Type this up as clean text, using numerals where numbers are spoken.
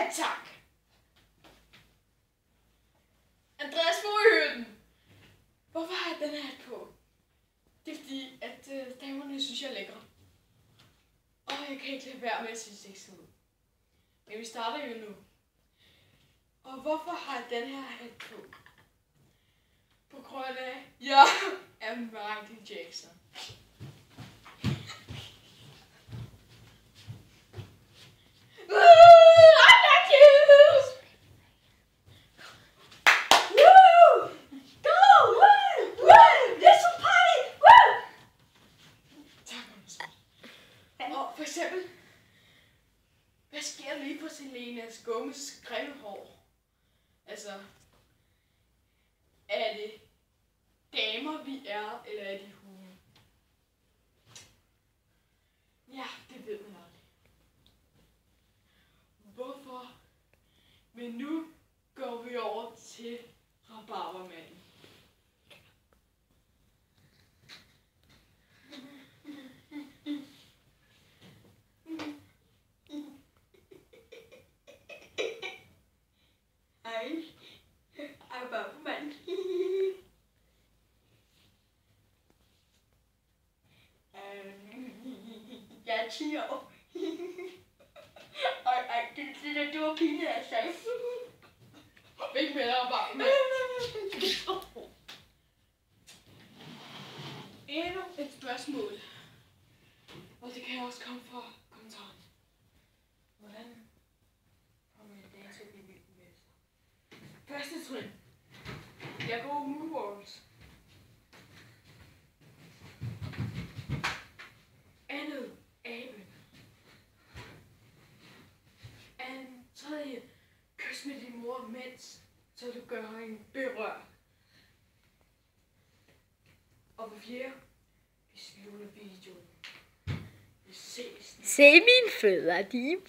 Ja, tak. Andreas Fogh. Hvorfor har jeg den her hat på? Det er fordi, at damerne synes, jeg er lækre. Og jeg kan ikke lade være med at se sexet ud. Men vi starter jo nu. Og hvorfor har jeg den her hat på? På grund af, jeg er Michael Jackson. For eksempel, hvad sker der lige på Selena Gomez grimme hår? Altså, er det damer, vi er, eller er det hunde? Ja, det ved man aldrig. Hvorfor? Men nu går vi over til rabarbermanden. Rabarbermand. Jeg er 10 år. Ej, det var pinligt, jeg sagde. Ikke med rabarbermand. Endnu et spørgsmål. Og det kan også komme fra kommentaren. Hvordan får man en dag til at blive vild med sig? Første trin. Jeg går moonwalks. Andet. Aben. Tredje. Kys med din mor, mens så du gør hende berørt. Og på fjerde. Vi slutter videoen. Vi ses. Se mine fødder, de